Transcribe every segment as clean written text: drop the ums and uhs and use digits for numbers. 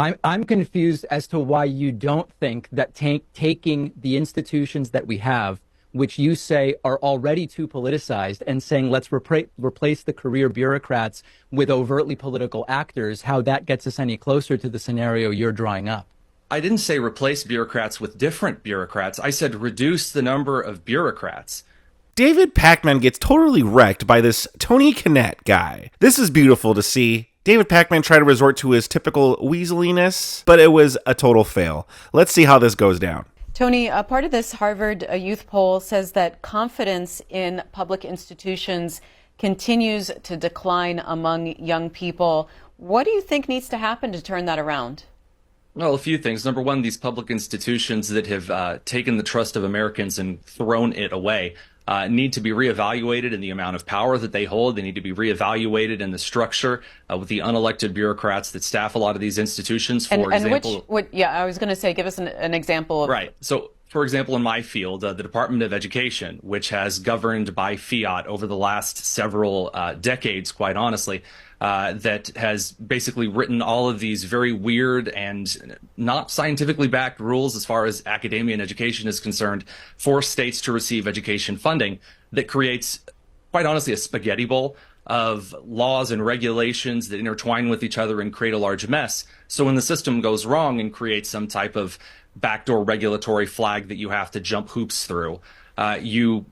I'm confused as to why you don't think that taking the institutions that we have, which you say are already too politicized, and saying let's replace the career bureaucrats with overtly political actors, how that gets us any closer to the scenario you're drawing up. I didn't say replace bureaucrats with different bureaucrats. I said reduce the number of bureaucrats. David Pakman gets totally wrecked by this Tony Kinett guy. This is beautiful to see. David Pakman tried to resort to his typical weaseliness, but it was a total fail. Let's see how this goes down. Tony, part of this Harvard youth poll says that confidence in public institutions continues to decline among young people. What do you think needs to happen to turn that around? Well, a few things. Number one, these public institutions that have taken the trust of Americans and thrown it away need to be reevaluated in the amount of power that they hold. They need to be reevaluated in the structure with the unelected bureaucrats that staff a lot of these institutions. For example, I was going to say, give us an example of. Right. So, for example, in my field, the Department of Education, which has governed by fiat over the last several decades, quite honestly, that has basically written all of these very weird and not scientifically backed rules as far as academia and education is concerned for states to receive education funding, that creates, quite honestly, a spaghetti bowl of laws and regulations that intertwine with each other and create a large mess. So when the system goes wrong and creates some type of backdoor regulatory flag that you have to jump hoops through, you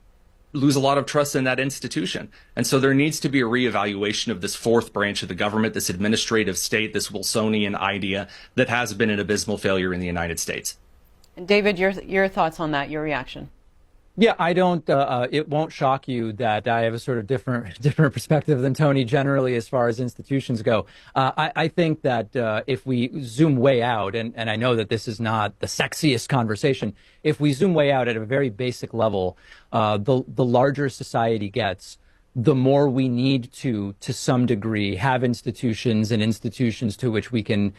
lose a lot of trust in that institution. And so there needs to be a reevaluation of this fourth branch of the government, this administrative state, this Wilsonian idea that has been an abysmal failure in the United States. And David, your thoughts on that, your reaction? Yeah, I don't. It won't shock you that I have a sort of different perspective than Tony generally as far as institutions go. I think that if we zoom way out, and I know that this is not the sexiest conversation, if we zoom way out at a very basic level, the larger society gets, the more we need to some degree, have institutions and institutions to which we can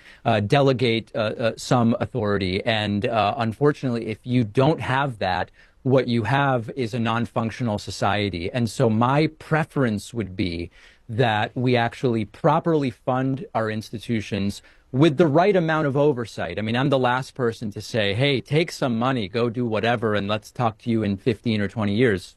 delegate some authority. And unfortunately, if you don't have that, what you have is a non-functional society. And so my preference would be that we actually properly fund our institutions with the right amount of oversight. I mean, I'm the last person to say, hey, take some money, go do whatever, and let's talk to you in 15 or 20 years.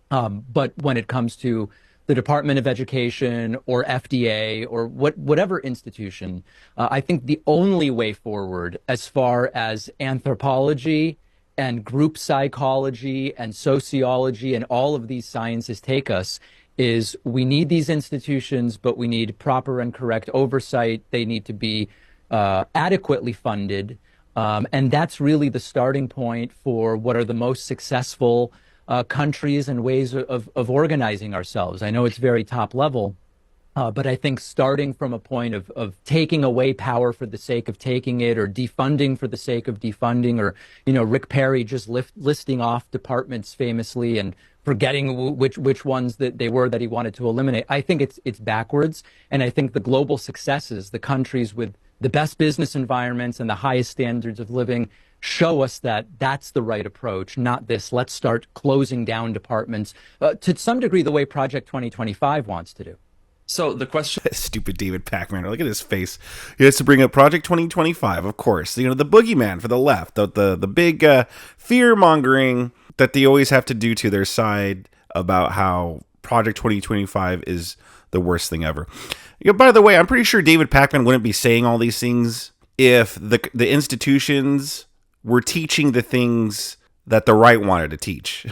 But when it comes to the Department of Education or FDA or whatever institution, I think the only way forward as far as anthropology and group psychology and sociology and all of these sciences take us is we need these institutions, but we need proper and correct oversight. They need to be adequately funded. And that's really the starting point for what are the most successful countries and ways of organizing ourselves. I know it's very top level, but I think starting from a point of taking away power for the sake of taking it, or defunding for the sake of defunding, or, Rick Perry just listing off departments famously and forgetting which ones that they were that he wanted to eliminate. I think it's backwards. And I think the global successes, the countries with the best business environments and the highest standards of living, show us that that's the right approach, not this, let's start closing down departments to some degree the way Project 2025 wants to do. So the question... Stupid David Pakman. Look at his face. He has to bring up Project 2025, of course. The boogeyman for the left, the big fear-mongering that they always have to do to their side about how Project 2025 is the worst thing ever. By the way, I'm pretty sure David Pakman wouldn't be saying all these things if the institutions were teaching the things that the right wanted to teach.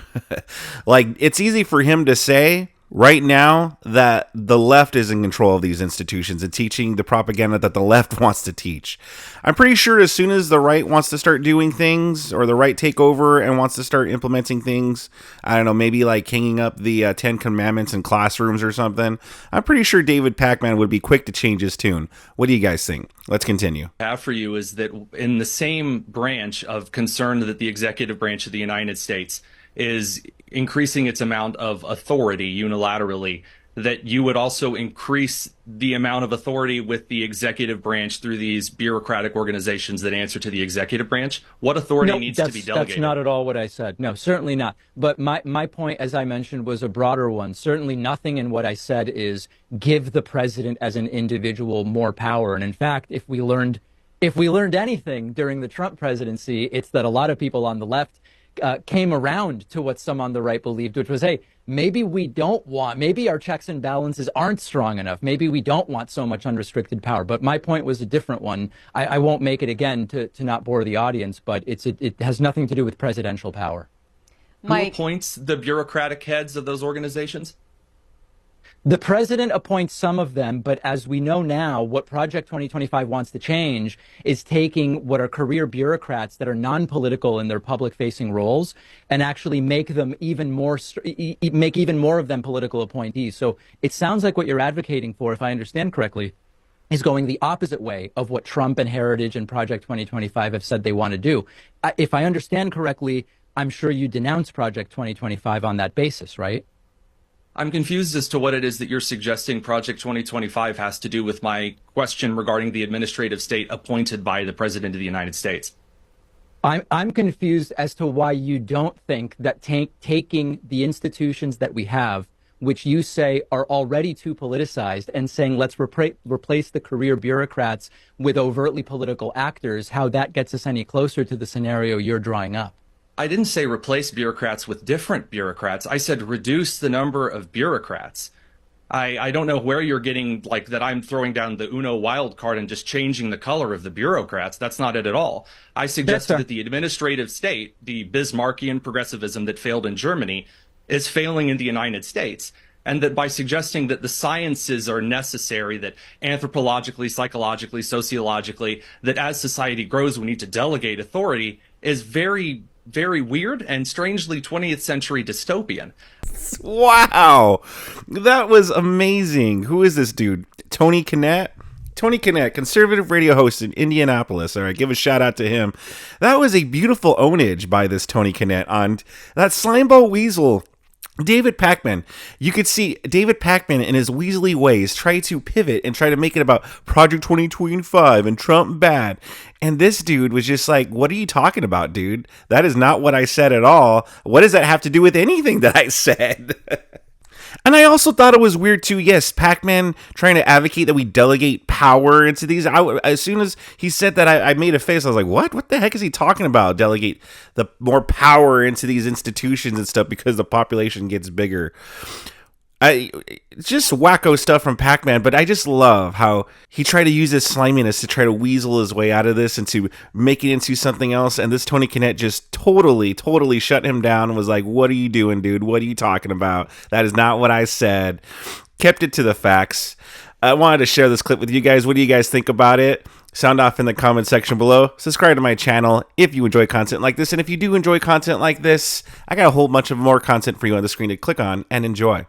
Like, it's easy for him to say right now that the left is in control of these institutions and teaching the propaganda that the left wants to teach. I'm pretty sure as soon as the right wants to start doing things, or the right take over and wants to start implementing things, I don't know, maybe like hanging up the 10 Commandments in classrooms or something, I'm pretty sure David Pakman would be quick to change his tune. What do you guys think? Let's continue. I have for you is that in the same branch of concern that the executive branch of the United States is increasing its amount of authority unilaterally, that you would also increase the amount of authority with the executive branch through these bureaucratic organizations that answer to the executive branch. What authority needs to be delegated? That's not at all what I said. No, certainly not. But my point, as I mentioned, was a broader one. Certainly nothing in what I said is give the president as an individual more power. And in fact, if we learned If we learned anything during the Trump presidency, it's that a lot of people on the left came around to what some on the right believed, which was, hey, maybe our checks and balances aren't strong enough. Maybe we don't want so much unrestricted power. But my point was a different one. I won't make it again to not bore the audience, but it has nothing to do with presidential power. Who appoints the bureaucratic heads of those organizations? The president appoints some of them, but as we know now, what Project 2025 wants to change is taking what are career bureaucrats that are non-political in their public-facing roles and actually make them even more of them political appointees. So it sounds like what you're advocating for, if I understand correctly, is going the opposite way of what Trump and Heritage and Project 2025 have said they want to do. If I understand correctly, I'm sure you denounce Project 2025 on that basis, right? I'm confused as to what it is that you're suggesting Project 2025 has to do with my question regarding the administrative state appointed by the President of the United States. I'm confused as to why you don't think that taking the institutions that we have, which you say are already too politicized, and saying let's replace the career bureaucrats with overtly political actors, how that gets us any closer to the scenario you're drawing up. I didn't say replace bureaucrats with different bureaucrats. I said reduce the number of bureaucrats. I don't know where you're getting like that I'm throwing down the Uno wild card and just changing the color of the bureaucrats. That's not it at all. I suggested that the administrative state, the Bismarckian progressivism that failed in Germany, is failing in the United States. And that by suggesting that the sciences are necessary, that anthropologically, psychologically, sociologically, that as society grows, we need to delegate authority is very weird and strangely 20th century dystopian. Wow. That was amazing. Who is this dude? Tony Kinett? Tony Kinett, conservative radio host in Indianapolis. All right, give a shout out to him. That was a beautiful ownage by this Tony Kinett on that slimeball weasel David Pakman. You could see David Pakman in his weaselly ways try to pivot and try to make it about Project 2025 and Trump bad. And this dude was just like, what are you talking about, dude? That is not what I said at all. What does that have to do with anything that I said? And I also thought it was weird too. Yes, Pakman trying to advocate that we delegate power into these. As soon as he said that, I made a face. I was like, what? What the heck is he talking about? Delegate the more power into these institutions and stuff because the population gets bigger. Just wacko stuff from Pakman, but I just love how he tried to use his sliminess to try to weasel his way out of this and to make it into something else. And this Tony Kinett just totally shut him down and was like, what are you doing, dude? What are you talking about? That is not what I said. Kept it to the facts. I wanted to share this clip with you guys. What do you guys think about it? Sound off in the comment section below. Subscribe to my channel if you enjoy content like this. And if you do enjoy content like this, I got a whole bunch of more content for you on the screen to click on and enjoy.